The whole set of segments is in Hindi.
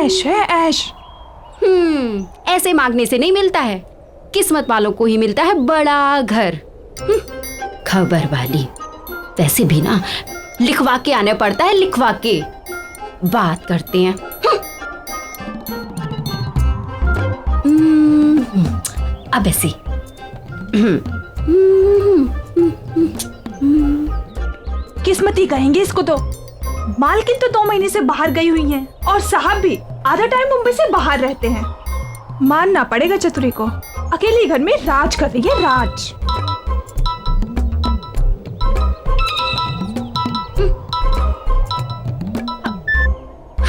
ऐश है ऐश। ऐसे मांगने से नहीं मिलता है, किस्मत वालों को ही मिलता है बड़ा घर। खबर वाली, वैसे भी ना लिखवा के आने पड़ता है, लिखवा के। बात करते हैं। अब ऐसे किस्मती कहेंगे इसको तो। मालकिन तो 2 महीने से बाहर गई हुई हैं और साहब भी आधा टाइम मुंबई से बाहर रहते हैं। मानना पड़ेगा चतुरी को, अकेले घर में राज कर रही है, राज।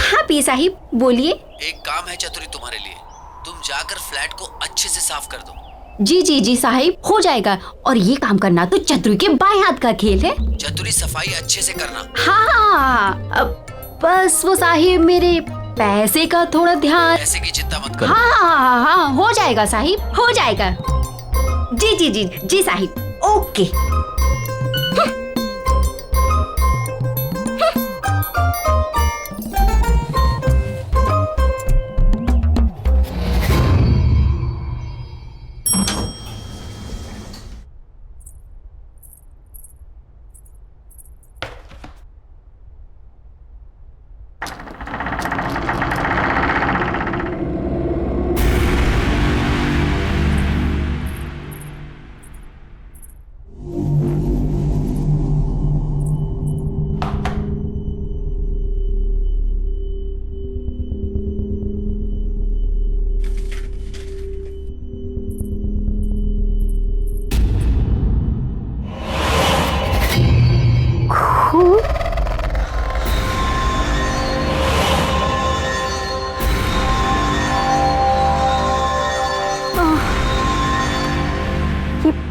हाँ पी साहिब बोलिए। एक काम है चतुरी तुम्हारे लिए, तुम जाकर फ्लैट को अच्छे से साफ कर दो। जी जी जी साहिब, हो जाएगा। और ये काम करना तो चतुरी के बाएं हाथ का खेल है। चतुरी सफाई अच्छे से करना। हाँ बस वो साहिब मेरे पैसे का थोड़ा ध्यान। पैसे की चिंता मत करो। हाँ हो जाएगा साहिब, हो जाएगा। जी जी जी जी साहिब, ओके।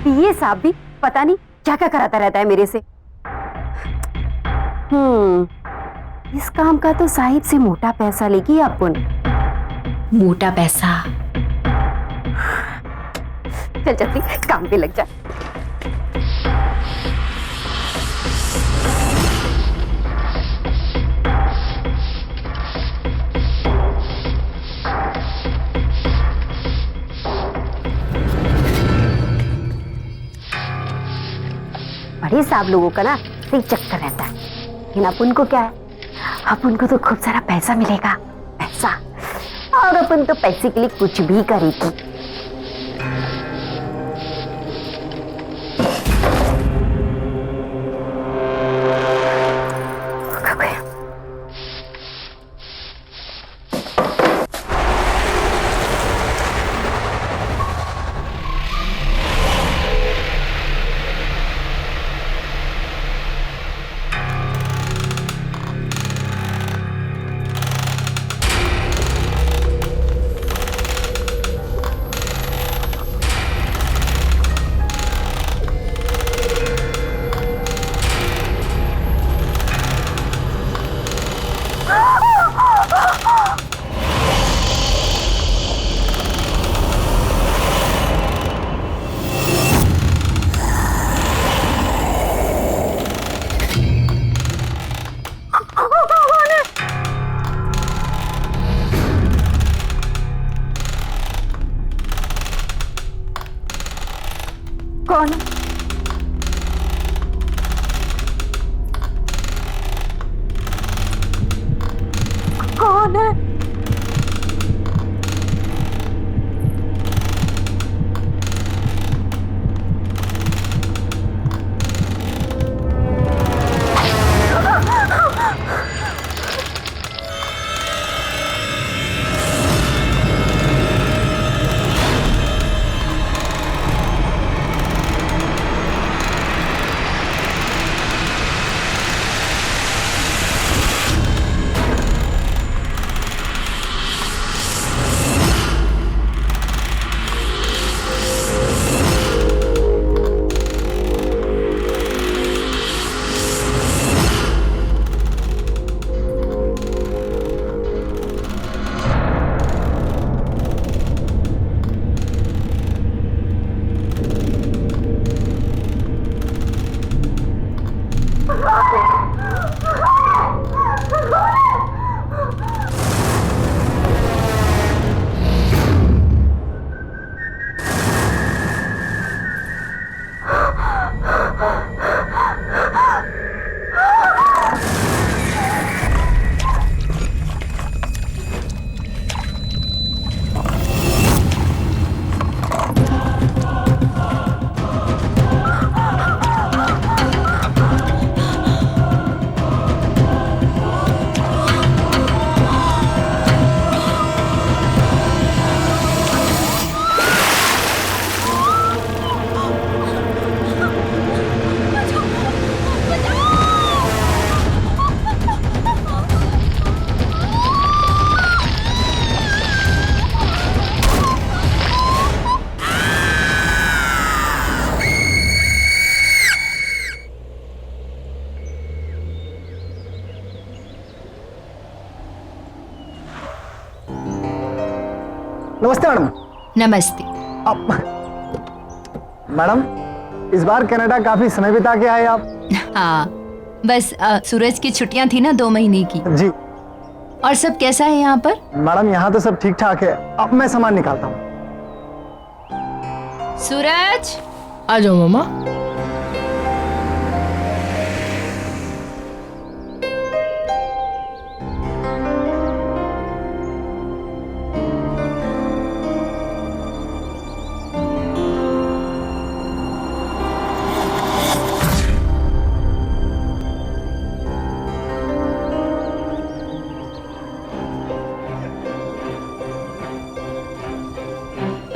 ये साहब भी पता नहीं क्या क्या कराता रहता है मेरे से। इस काम का तो साहिब से मोटा पैसा लेगी अपन। मोटा पैसा। चल चल काम पे लग जा। बड़े साहब लोगों का ना सही चक्कर रहता है, लेकिन अपन को क्या है, अपन को तो खूब सारा पैसा मिलेगा, पैसा। और अपन तो पैसे के लिए कुछ भी करेगी। कौन? कौन है? नमस्ते मैडम। नमस्ते। मैडम, इस बार कनाडा काफी समय बिता के आए आप। हाँ, बस सूरज की छुट्टियां थी ना 2 महीने की। जी और सब कैसा है यहाँ पर? मैडम, यहाँ तो सब ठीक ठाक है। अब मैं सामान निकालता हूँ। सूरज, आ जाओ मम्मा।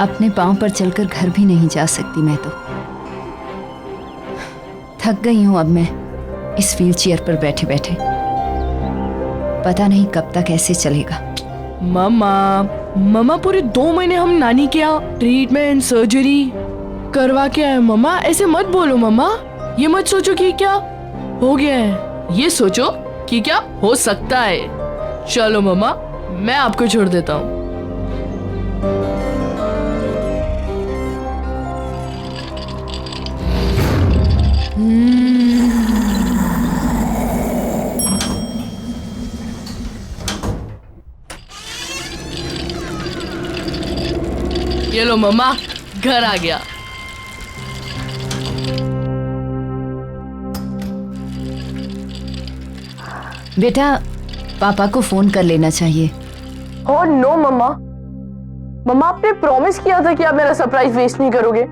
अपने पांव पर चलकर घर भी नहीं जा सकती मैं तो। थक गई हूं अब मैं इस व्हील चेयर पर बैठे बैठे। पता नहीं कब तक ऐसे चलेगा। मम्मा पूरे 2 महीने हम नानी के यहाँ ट्रीटमेंट सर्जरी करवा के आए। मम्मा ऐसे मत बोलो मम्मा। ये मत सोचो कि क्या हो गया है, ये सोचो कि क्या हो सकता है। चलो मम्मा, मैं आपको छोड़ देता हूँ। ये लो मम्मा, घर आ गया। बेटा, पापा को फोन कर लेना चाहिए। ओह नो मम्मा। मम्मा, आपने प्रॉमिस किया था कि आप मेरा सरप्राइज वेस्ट नहीं करोगे।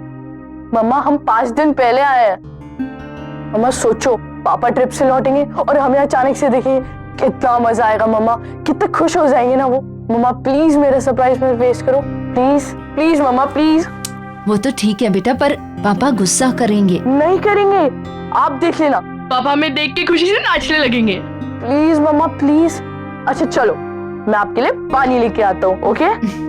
मम्मा, हम 5 दिन पहले आए हैं। मम्मा सोचो, पापा ट्रिप से लौटेंगे और हमें अचानक से देखेंगे, कितना मजा आएगा। मम्मा कितने खुश हो जाएंगे ना वो। मम्मा प्लीज मेरा सरप्राइज मत वेस्ट करो, प्लीज प्लीज मम्मा प्लीज। वो तो ठीक है बेटा, पर पापा गुस्सा करेंगे। नहीं करेंगे, आप देख लेना। पापा हमें देख के खुशी से नाचने लगेंगे। प्लीज मम्मा प्लीज। अच्छा चलो, मैं आपके लिए पानी लेके आता हूँ। ओके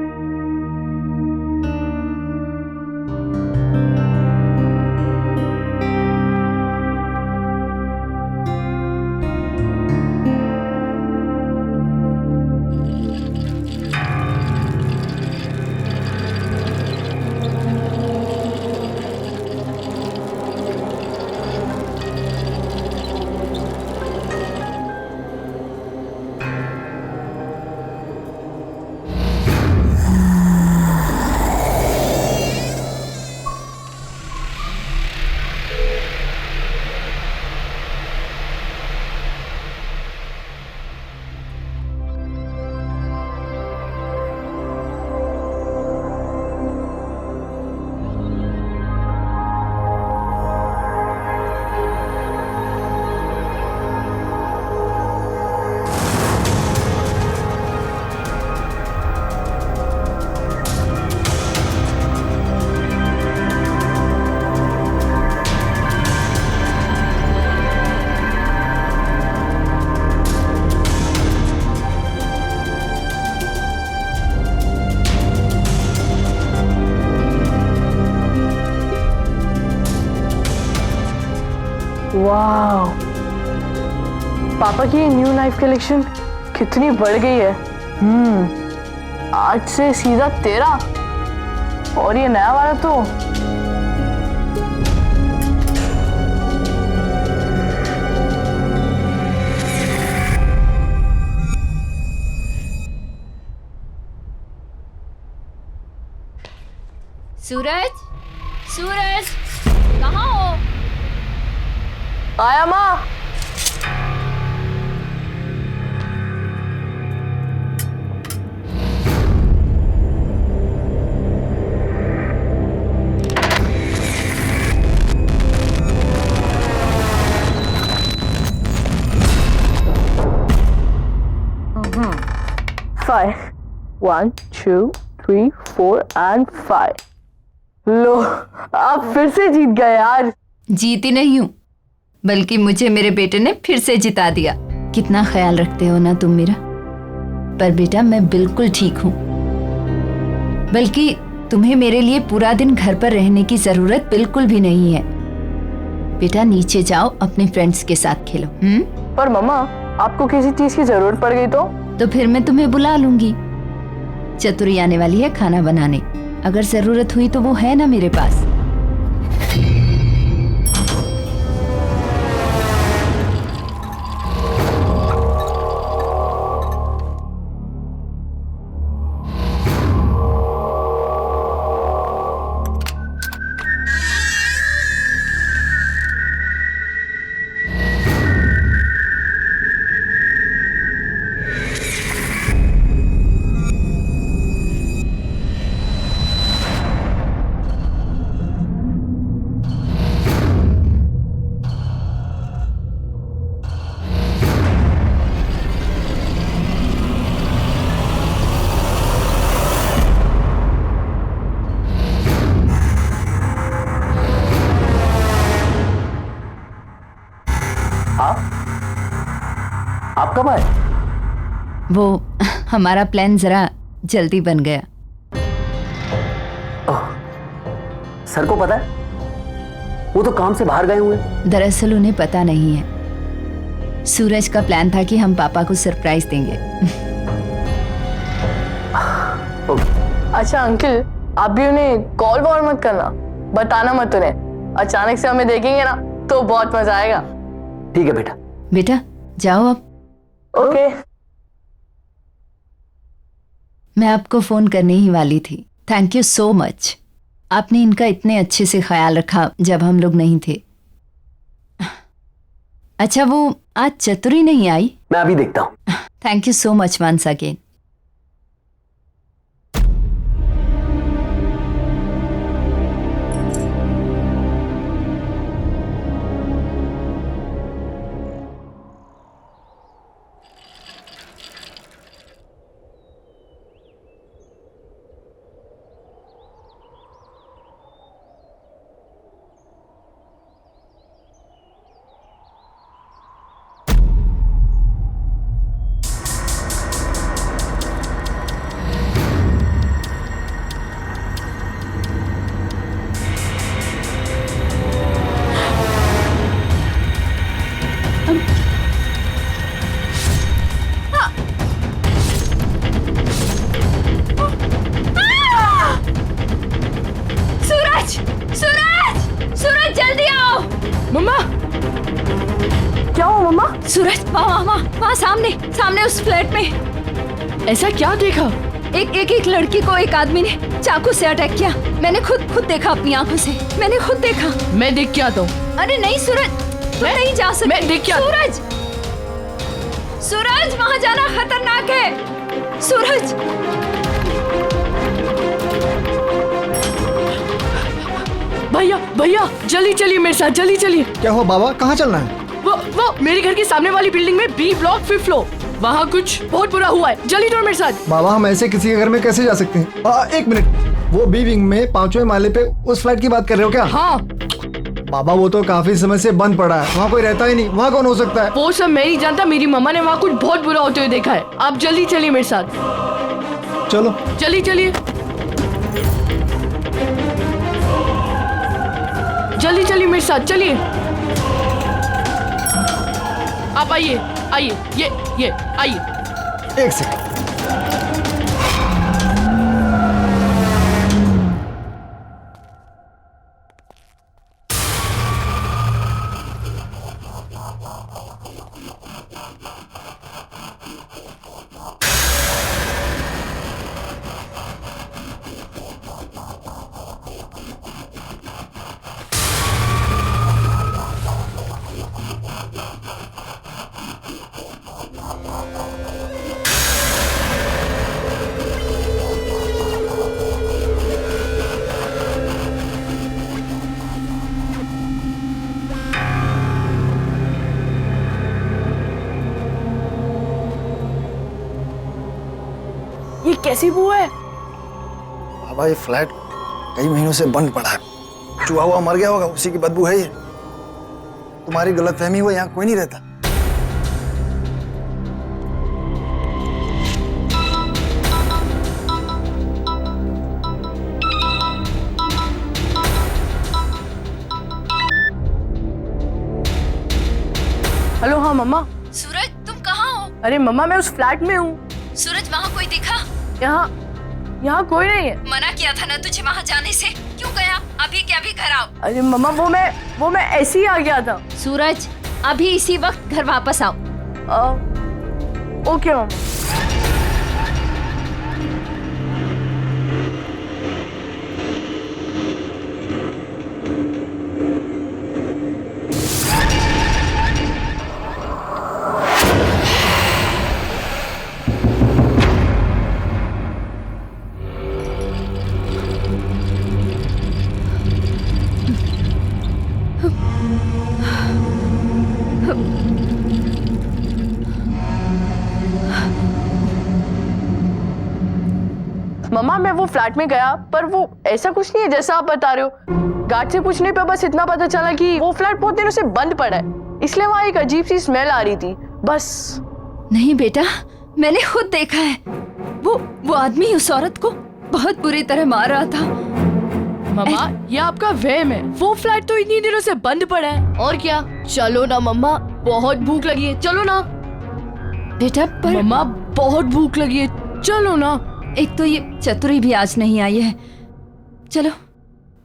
वाह, पापा की न्यू नाइफ कलेक्शन कितनी बढ़ गई है। 8 से सीधा 13 और ये नया वाला तो सूरज, सूरज कहाँ हो? आया माँ। Five. 1, 2, 3, 4 and 5. लो, आप फिर से जीत गए यार। जीती नहीं हूँ, बल्कि मुझे मेरे बेटे ने फिर से जिता दिया। कितना ख्याल रखते हो ना तुम मेरा। पर बेटा, मैं बिल्कुल ठीक हूँ। बल्कि तुम्हें मेरे लिए पूरा दिन घर पर रहने की जरूरत बिल्कुल भी नहीं है। बेटा नीचे जाओ, अपने फ्रेंड्स के साथ खेलो। पर मम्मा, आपको किसी चीज की जरूरत पड़ गई तो फिर मैं तुम्हें बुला लूंगी। चतुरी आने वाली है खाना बनाने। अगर जरूरत हुई तो वो है ना मेरे पास। आप कब आए? वो हमारा प्लान जरा जल्दी बन गया। सर को पता है? वो तो काम से बाहर गए हुए। दरअसल उन्हें पता नहीं है। सूरज का प्लान था कि हम पापा को सरप्राइज देंगे। अच्छा अंकल, आप भी उन्हें कॉल वॉल मत करना, बताना मत उन्हें। अचानक से हमें देखेंगे ना तो बहुत मजा आएगा। ठीक है बेटा। बेटा जाओ अब। ओके। मैं आपको फोन करने ही वाली थी। Thank you so much. आपने इनका इतने अच्छे से ख्याल रखा जब हम लोग नहीं थे। अच्छा वो आज चतुरी नहीं आई? मैं अभी देखता हूँ। Thank you so much once again. मम्मा क्या हुआ मम्मा? सूरज वहाँ सामने उस फ्लैट में ऐसा क्या देखा? एक लड़की को एक आदमी ने चाकू से अटैक किया। मैंने खुद देखा अपनी आंखों से। मैंने खुद देखा। मैं देख के आता हूँ। अरे नहीं सूरज, तुम नहीं जा सकते। मैं देख के सूरज वहाँ जाना खतरनाक है। सूरज भैया जल्दी चलिए मेरे साथ, जल्दी चलिए। क्या हुआ बाबा, कहाँ चलना है? वो मेरे घर के सामने वाली बिल्डिंग में बी ब्लॉक 5th फ्लोर, वहाँ कुछ बहुत बुरा हुआ है। जल्दी चलो मेरे साथ। बाबा हम ऐसे किसी के घर में कैसे जा सकते हैं? एक मिनट, वो बी विंग में 5वें माले पे उस फ्लैट की बात कर रहे हो क्या? हाँ बाबा वो तो काफी समय से बंद पड़ा है, वहाँ कोई रहता ही नहीं। वहाँ कौन हो सकता है? वो सब मैं नहीं जानता, मेरी मम्मा ने वहाँ कुछ बहुत बुरा होते हुए देखा है। आप जल्दी चलिए मेरे साथ। चलो जल्दी चलिए, जल्दी चलिए मेरे साथ, चलिए। आप आइए ये आइए। एक सेकंड। ये कैसी बू है? बाबा ये फ्लैट कई महीनों से बंद पड़ा है। चूहा हुआ मर गया होगा, उसी की बदबू है ये। तुम्हारी गलतफहमी हुई, यहाँ कोई नहीं रहता। हेलो। हाँ मम्मा। सूरज तुम कहाँ हो? अरे मम्मा मैं उस फ्लैट में हूँ। सूरज वहाँ कोई दिखा? यहाँ यहाँ कोई नहीं है। मना किया था ना तुझे वहाँ जाने से, क्यों गया? अभी के अभी घर आओ। अरे मम्मा वो मैं ऐसे ही आ गया था। सूरज अभी इसी वक्त घर वापस आओ। ओके मम्मा। मम्मा मैं वो फ्लैट में गया, पर वो ऐसा कुछ नहीं है जैसा आप बता रहे हो। गार्ड से पूछने पे बस इतना पता चला कि वो फ्लैट बहुत दिनों से बंद पड़ा है, इसलिए वहाँ एक अजीब सी स्मेल आ रही थी, बस। नहीं बेटा, मैंने खुद देखा है। वो आदमी उस औरत को बहुत बुरी तरह मार रहा था। मम्मा ये आपका वहम है, वो फ्लैट तो इतनी दिनों से बंद पड़ा है। और क्या, चलो ना मम्मा, बहुत भूख लगी है, चलो ना। बेटा पर मम्मा बहुत भूख लगी है, चलो ना। एक तो ये चतुरी भी आज नहीं आई है। चलो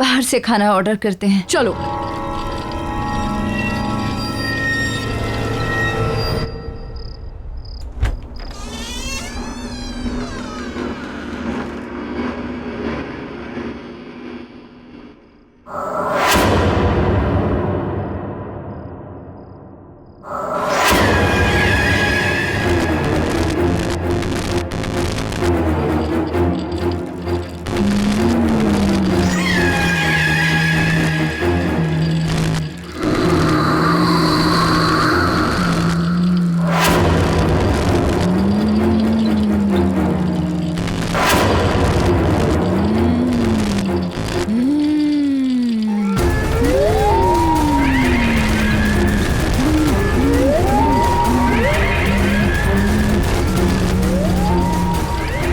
बाहर से खाना ऑर्डर करते हैं। चलो।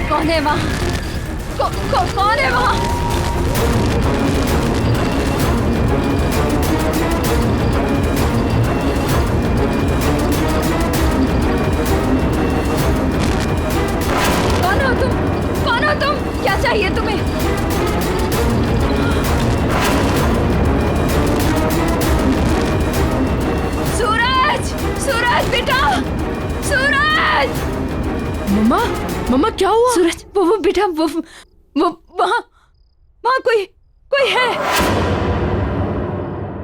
कौन है वहाँ? कौन है वहाँ? कौन हो तुम? कौन हो तुम? क्या चाहिए तुम्हें? सूरज! सूरज बेटा! सूरज! मम्मा क्या हुआ? सूरज वो बेटा वो वहाँ कोई है?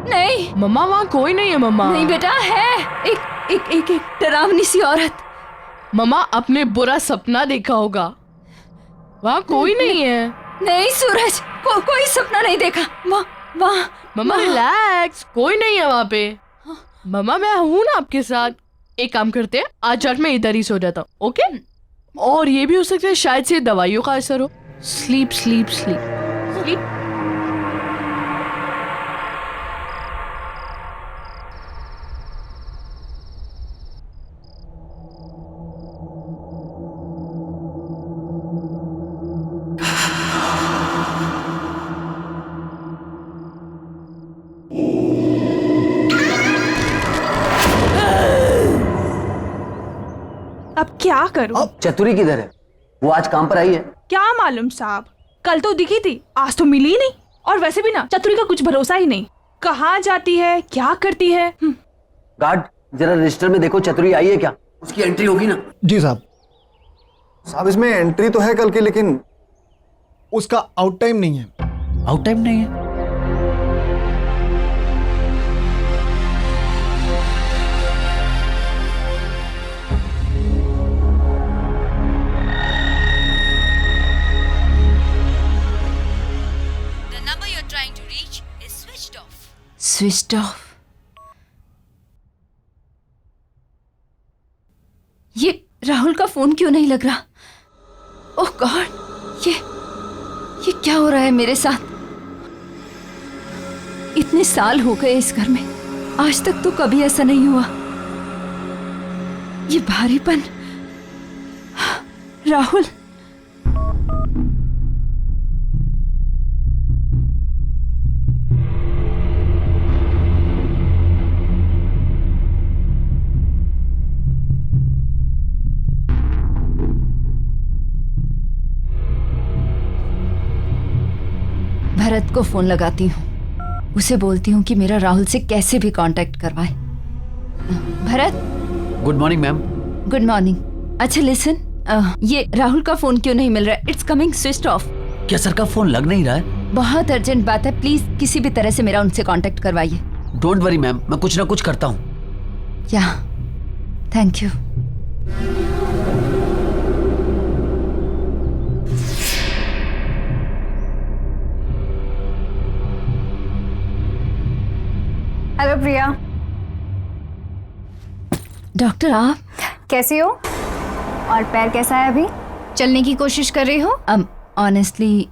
नहीं मम्मा वहाँ कोई नहीं है मम्मा। नहीं बेटा, है एक डरावनी सी औरत। मम्मा आपने बुरा सपना देखा होगा, वहाँ कोई नहीं है। नहीं सूरज, कोई सपना नहीं देखा। वहाँ मम्मा रिलैक्स, कोई नहीं है वहाँ पे। मम्मा मैं हूँ ना आपके साथ। एक काम करते हैं, आज रात में इधर ही सो जाता हूँ, ओके? और ये भी हो सकता है शायद से दवाइयों का असर हो। Sleep sleep sleep sleep. अब क्या करूं? चतुरी किधर है? वो आज काम पर आई है? क्या मालूम साहब, कल तो दिखी थी, आज तो मिली ही नहीं। और वैसे भी ना चतुरी का कुछ भरोसा ही नहीं, कहाँ जाती है, क्या करती है। गार्ड जरा रजिस्टर में देखो, चतुरी आई है क्या? उसकी एंट्री होगी ना? जी साहब। साहब इसमें एंट्री तो है कल की, लेकिन उसका आउट टाइम नहीं है। आउट टाइम नहीं है? Switched off. ये राहुल का फोन क्यों नहीं लग रहा? ओह गॉड, ये क्या हो रहा है मेरे साथ? इतने साल हो गए इस घर में, आज तक तो कभी ऐसा नहीं हुआ। ये भारीपन। राहुल, भरत को फोन लगाती हूँ, उसे बोलती हूँ कि मेरा राहुल से कैसे भी कांटेक्ट करवाए। Bharat. Good morning ma'am. Good morning. अच्छा लिसन, ये राहुल का फोन क्यों नहीं मिल रहा है? It's coming switched off. क्या सर का फोन लग नहीं रहा है? बहुत अर्जेंट बात है, प्लीज किसी भी तरह से मेरा उनसे कांटेक्ट करवाइए। डोंट वरी मैम, मैं कुछ ना कुछ करता हूँ। या thank you. Hello Priya, doctor आप कैसी हो? और पैर कैसा है अभी? चलने की कोशिश कर रही हो? ऑनेस्टली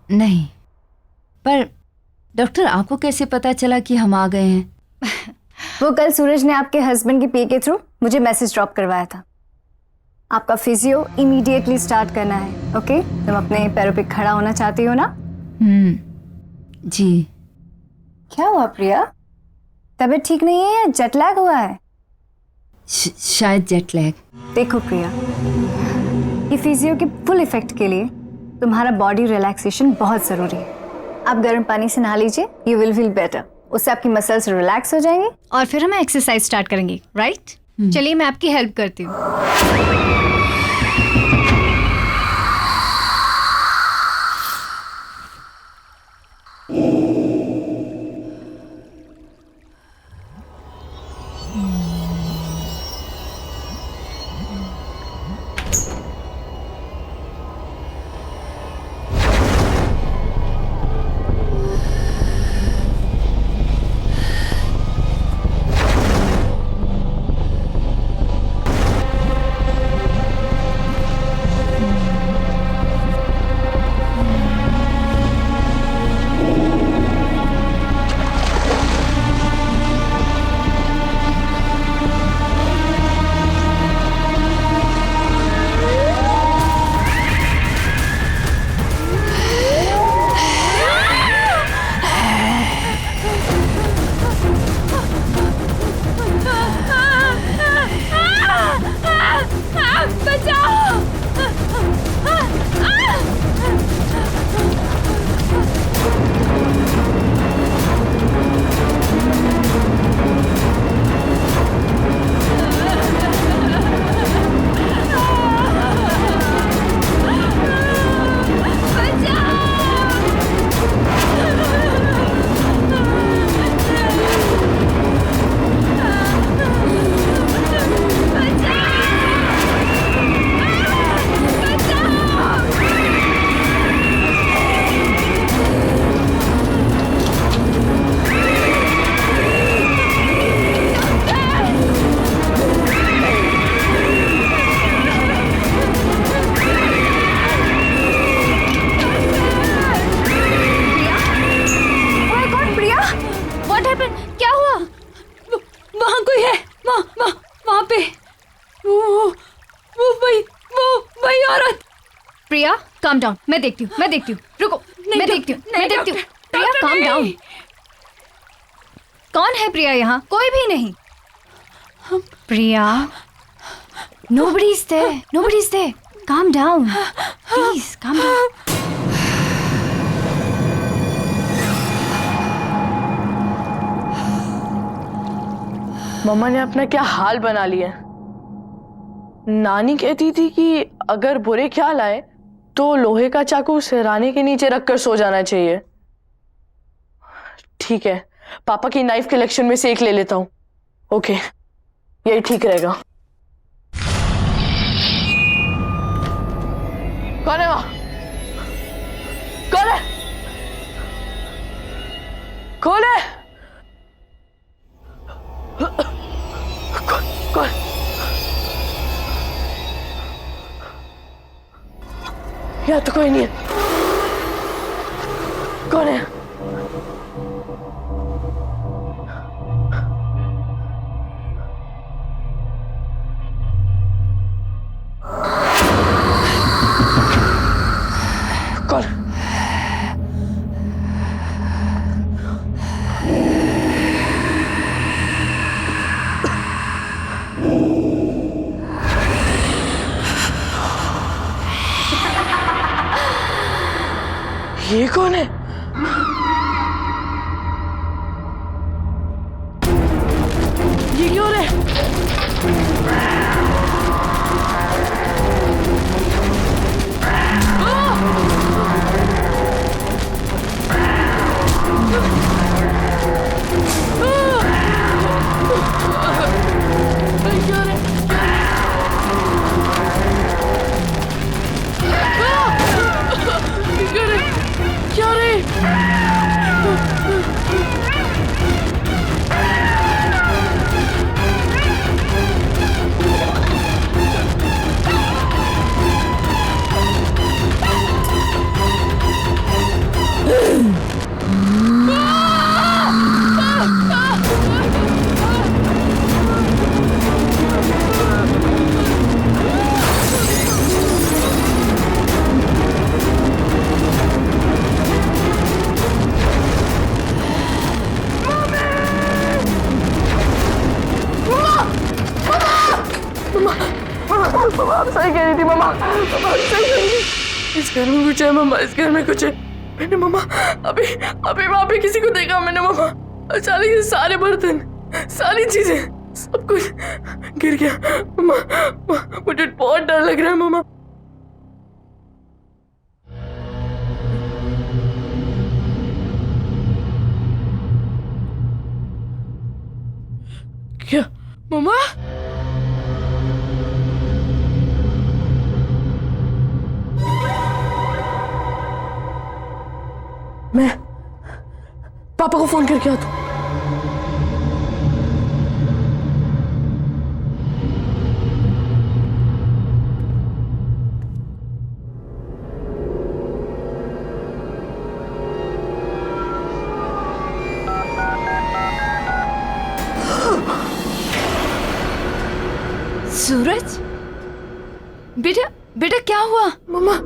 नहीं, पर डॉक्टर आपको कैसे पता चला कि हम आ गए हैं? वो कल सूरज ने आपके हस्बैंड के पी के थ्रू मुझे मैसेज ड्रॉप करवाया था। आपका फिजियो इमीडिएटली स्टार्ट करना है। ओके? तुम अपने पैरों पे खड़ा होना चाहती हो ना? जी। क्या हुआ प्रिया? तबीयत ठीक नहीं है या जेट लैग हुआ है? शायद जेट लैग। देखो प्रिया, ये फिजियो के फुल इफेक्ट के लिए तुम्हारा बॉडी रिलैक्सेशन बहुत जरूरी है। आप गर्म पानी से नहा लीजिए, यू विल फील बेटर। उससे आपकी मसल्स रिलैक्स हो जाएंगी और फिर हम एक्सरसाइज स्टार्ट करेंगे, राइट? चलिए मैं आपकी हेल्प करती हूँ। प्रिया काम डाउन, मैं देखती हूँ, रुको, मैं देखती हूँ। प्रिया काम डाउन। कौन है प्रिया यहाँ? कोई भी नहीं। प्रिया, nobody's there. Calm down, please, calm down. मम्मा ने अपना क्या हाल बना लिया। नानी कहती थी कि अगर बुरे ख्याल आए तो लोहे का चाकू सिरहाने के नीचे रखकर सो जाना चाहिए। ठीक है, पापा की नाइफ कलेक्शन में से एक ले लेता हूँ। ओके, यही ठीक रहेगा। कौन है वहाँ? कौन है? कौन है? कौन? यहाँ तो कोई नहीं है। कौन है? कौन? ये कौन है? ये क्यों हो रहा है? क्या रे? मम्मा आप सही कह रही थी मम्मा, मम्मा आप सही कह रही थी। इस घर में कुछ है मम्मा, इस घर में कुछ है। मैंने मम्मा अभी अभी वहाँ पे किसी को देखा मैंने मम्मा। अचानक से सारे बर्तन, सारी चीजें, सब कुछ गिर गया मम्मा। मुझे बहुत डर लग रहा है मम्मा। क्या मम्मा? मैं पापा को फोन करके आता हूँ। सूरज, बेटा बेटा क्या हुआ? मम्मा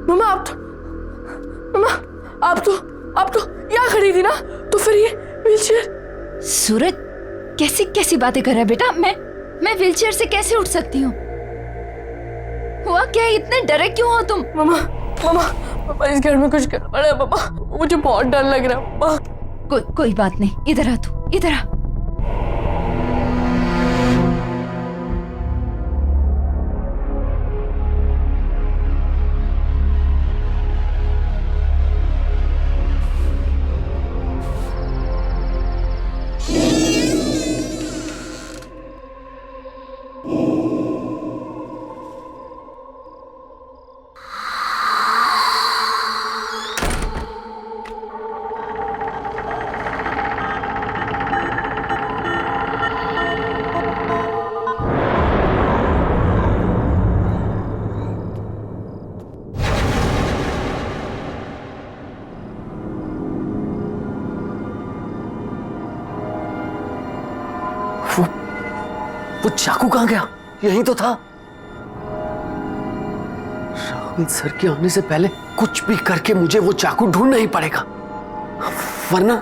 मम्मा आप तो यहाँ खड़ी थी ना, तो फिर ये व्हीलचेयर। सूरज कैसी कैसी बातें कर रहा है बेटा? मैं व्हीलचेयर से कैसे उठ सकती हूँ? हुआ क्या? इतने डरे क्यों हो तुम? मम्मा इस घर में कुछ गड़बड़ है मम्मा, मुझे बहुत डर लग रहा है मम्मा। कोई बात नहीं, इधर आ तू, इधर आ। वो चाकू कहाँ गया? यहीं तो था। राहुल सर के आने से पहले कुछ भी करके मुझे वो चाकू ढूंढना ही पड़ेगा, वरना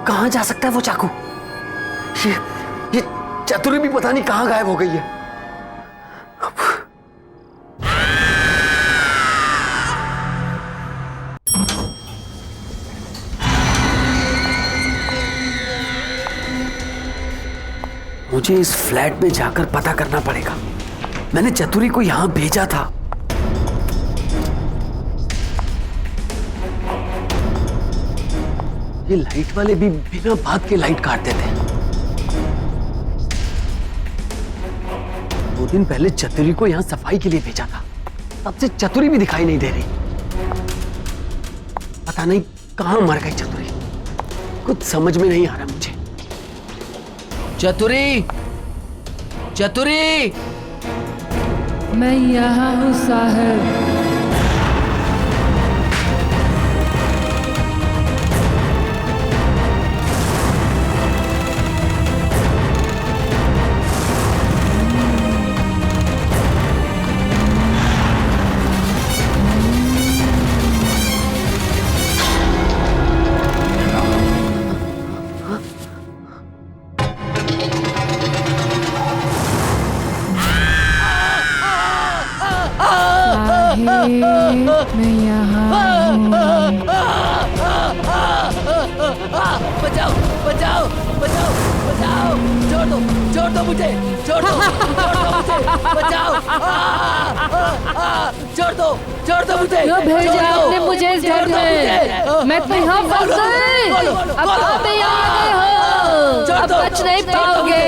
कहां जा सकता है वो चाकू? ये चतुरी भी पता नहीं कहां गायब हो गई है। मुझे इस फ्लैट में जाकर पता करना पड़ेगा। मैंने चतुरी को यहां भेजा था। ये लाइट वाले भी बिना बात के लाइट काट देते हैं। 2 दिन पहले चतुरी को यहां सफाई के लिए भेजा था, तब से चतुरी भी दिखाई नहीं दे रही। पता नहीं कहां मर गई चतुरी, कुछ समझ में नहीं आ रहा मुझे। चतुरी, चतुरी, मैं यहाँ हूँ साहब। मैं यहाँ हूँ। बचाओ बचाओ बचाओ बचाओ, छोड़ दो मुझे, छोड़ दो मुझे, बचाओ, छोड़ दो मुझे, क्यों भेजा आपने मुझे इस घर में? मैं तो यहाँ फंस गई। अब आप यहाँ आ गए हो, अब बच नहीं पाओगे।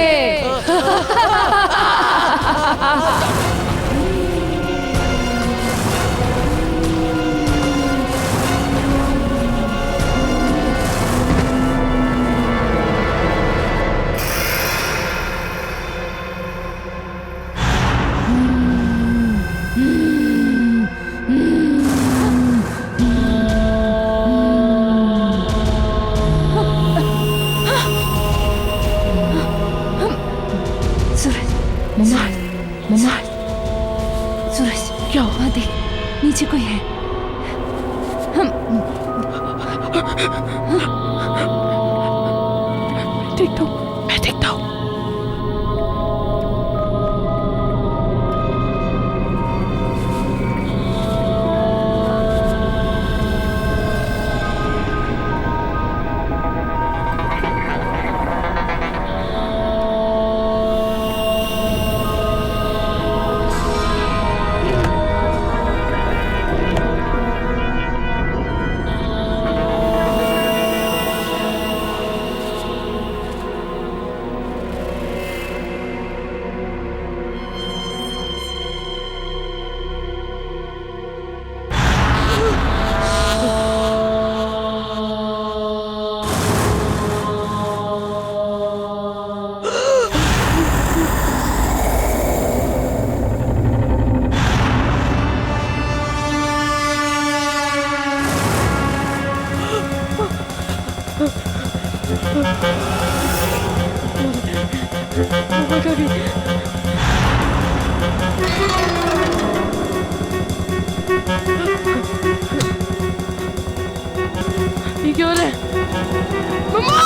सूरज क्या हुआ? देख नीचे कोई है। मैं देखता हूँ। ये क्या हो रहा है? मम्मा!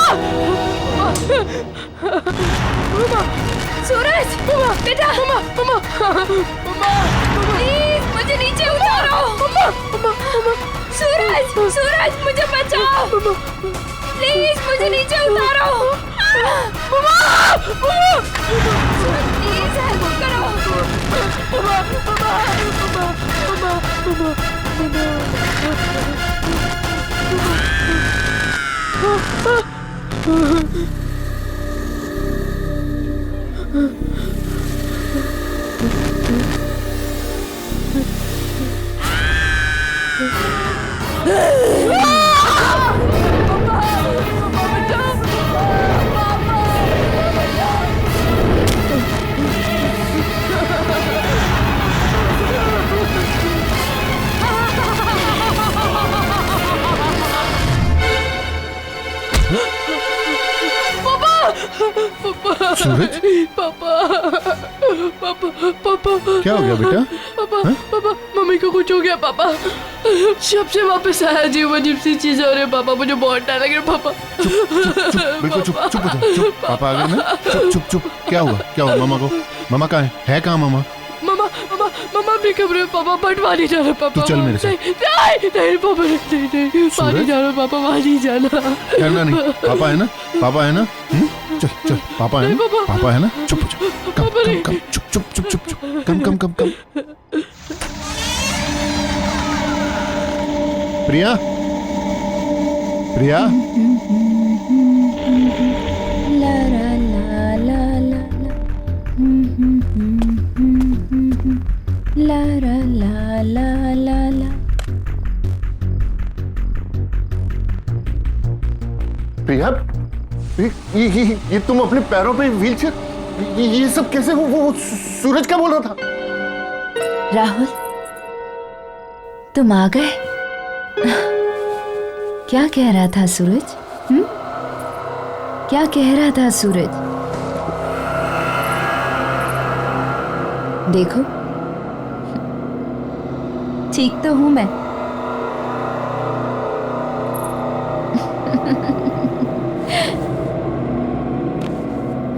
सूरज बेटा प्लीज मुझे नीचे उतारो। सूरज मुझे बचाओ, प्लीज मुझे नीचे उतारो। प्लीज हेल्प करो। सूरज, पापा क्या हो गया बेटा? पापा मम्मी को कुछ हो गया पापा। जब से वापस आया अजीब अजीब सी चीजें हो रही है पापा, मुझे बहुत डर लग रहा है पापा। बिल्कुल चुप हो जाओ, चुप। पापा आ गए ना? चुप। क्या हुआ मामा को? मामा कहाँ है कहाँ मामा? मम्मा भी कमरे में पापा, बट वहाँ नहीं जाना पापा। तू चल मेरे साथ। नहीं पापा नहीं, वहाँ नहीं जाना पापा, वहाँ नहीं जाना। डरना नहीं, पापा है ना? चल पापा है ना? चुप हो जाओ, कम चुप। कम। प्रिया ला ला ला ला ला ला ला ला। प्रिया, ये तुम अपने पैरों पे व्हीलचेयर, ये सब कैसे? वो सूरज क्या बोल रहा था? राहुल तुम आ गए? क्या कह रहा था सूरज? क्या कह रहा था सूरज? देखो ठीक तो हूं मैं।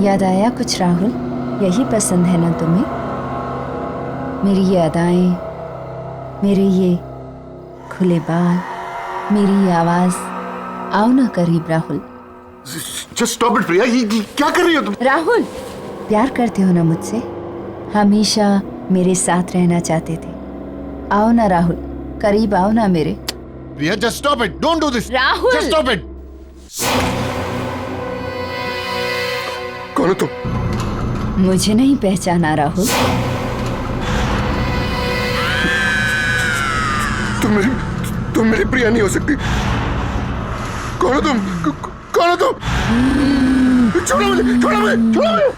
याद आया कुछ राहुल? यही पसंद है ना तुम्हें? मेरी ये अदाएं, मेरे ये खुले बाल, मेरी ये आवाज, आओ ना करीब राहुल। जस्ट स्टॉप इट प्रिया, ये क्या कर रही हो तुम? राहुल, प्यार करते हो ना मुझसे? हमेशा मेरे साथ रहना चाहते थे। आओ ना राहुल, करीब आओ ना मेरे। Priya just stop it, don't do this. Rahul! Just stop it. कौन हो तुम? मुझे नहीं पहचाना राहुल? तुम मेरी प्रिया नहीं हो सकती। कौन हो तुम? कौन हो तुम? छोड़ो मुझे, छोड़ो मुझे, छोड़ो मुझे।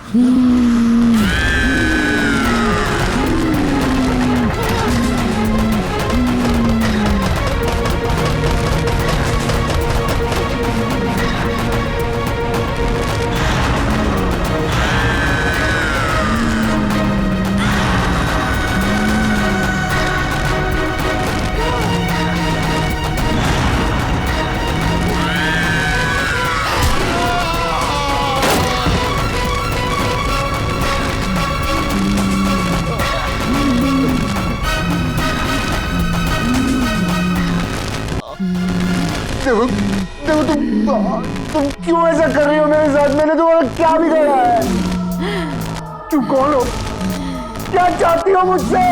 देखो देखो तुम क्यों ऐसा कर रही हो मेरे साथ? मैंने तुम्हारा क्या बिगाड़ा है? तुम कौन हो? क्या चाहती हो मुझसे?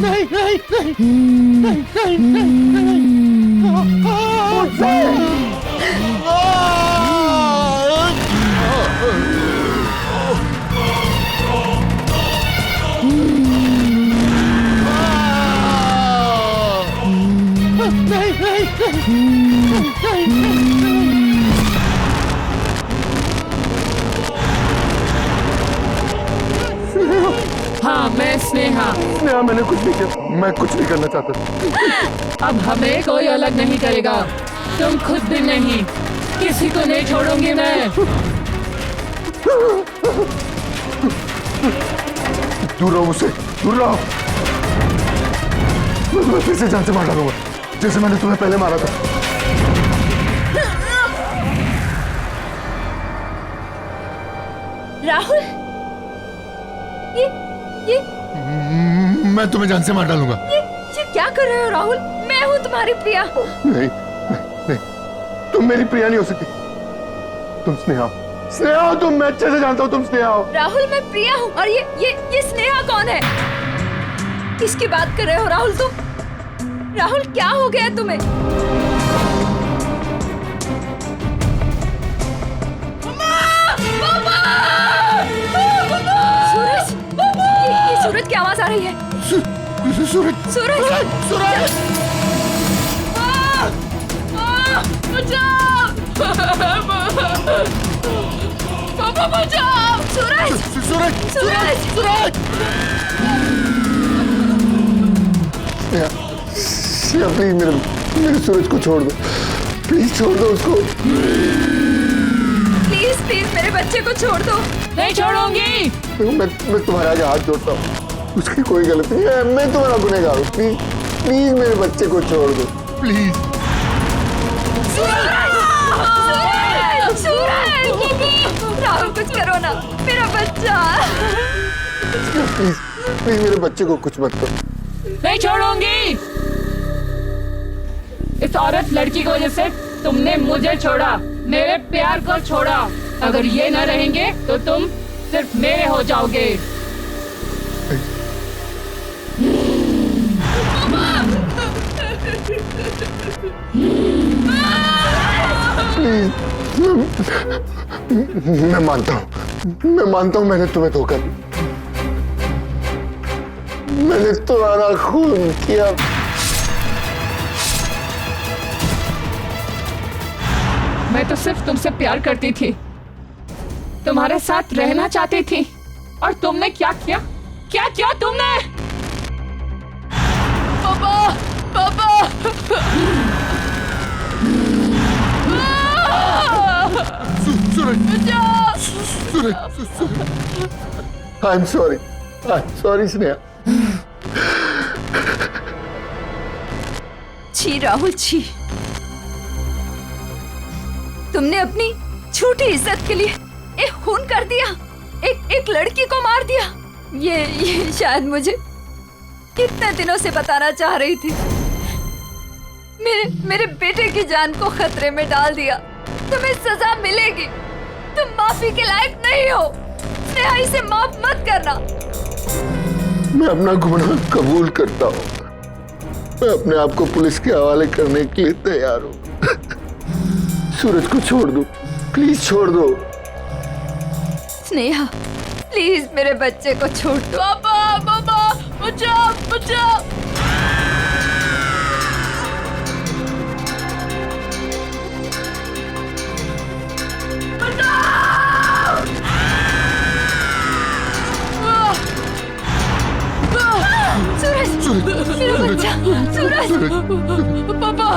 नहीं नहीं नहीं नहीं नहीं मुझसे हाँ, मैं स्नेहा। स्नेहा, मैंने कुछ नहीं किया, मैं कुछ नहीं करना चाहता था। अब हमें कोई अलग नहीं करेगा, तुम खुद भी नहीं, किसी को नहीं छोड़ूंगी मैं। दूर रहो मुझसे, दूर रहो। मैं फिर से जान से मार डालूंगा, जैसे मैंने तुम्हें पहले मारा था। राहुल, ये मैं तुम्हें जान से मार डालूंगा। ये क्या कर रहे हो राहुल? मैं हूँ तुम्हारी प्रिया। नहीं, नहीं, तुम मेरी प्रिया नहीं हो सकती। तुम स्नेहा हो। स्नेहा हो तुम, मैं अच्छे से जानता हूँ तुम स्नेहा हो। राहुल, मैं प्रिया हूँ। और ये स्नेहा कौन है? किसकी बात कर रहे हो राहुल तुम? राहुल, क्या हो गया तुम्हें? सूरज, ये सूरज की आवाज आ रही है। सूरज, सूरज, सूरज, बचाओ! पापा बचाओ! सूरज, सूरज, सूरज, सूरज। स्नेहा, प्लीज मेरे सूरज को छोड़ दो, प्लीज छोड़ दो उसको। प्लीज प्लीज मेरे बच्चे को छोड़ दो। नहीं छोड़ूंगी। मैं तुम्हारे आगे हाथ जोड़ता हूँ, उसकी कोई गलती नहीं है, मैं तुम्हारा गुनहगार हूँ। प्लीज प्लीज मेरे बच्चे को छोड़ दो, प्लीज। सूरज, राहुल, कुछ करो ना, मेरा बच्चा। प्लीज प्लीज मेरे बच्चे को कुछ मत करो। नहीं छोड़ूंगी। इस औरत लड़की की वजह से तुमने मुझे छोड़ा, मेरे प्यार को छोड़ा। अगर ये न रहेंगे तो तुम सिर्फ मेरे हो जाओगे। मैं मानता हूँ मैंने तुम्हें धोखा दिया, मैंने तुम्हारा खून किया। मैं तो सिर्फ तुमसे प्यार करती थी, तुम्हारे साथ रहना चाहती थी, और तुमने क्या किया? क्या किया तुमने? पापा, पापा! I'm sorry Sneha. छी राहुल, छी। तुमने अपनी झूठी इज्जत के लिए एक खून कर दिया, एक लड़की को मार दिया। ये शायद मुझे कितने दिनों से बताना चाह रही थी। मेरे बेटे की जान को खतरे में डाल दिया। तुम्हें सजा मिलेगी। तुम माफी के लायक नहीं हो। स्नेहा, इसे माफ मत करना। मैं अपना गुनाह कबूल करता हूँ। मैं अपने आप को पुलिस के हवाले करने के लिए तैयार हूँ। सूरज को छोड़ दो, प्लीज छोड़ दो। स्नेहा, प्लीज मेरे बच्चे को छोड़ दो। पापा, पापा, बचाओ, बचाओ। सूरज, मेरा बच्चा, सूरज। पापा,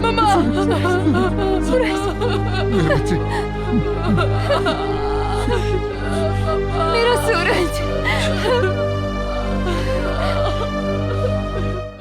मम्मा, सूरज, मेरा सूरज।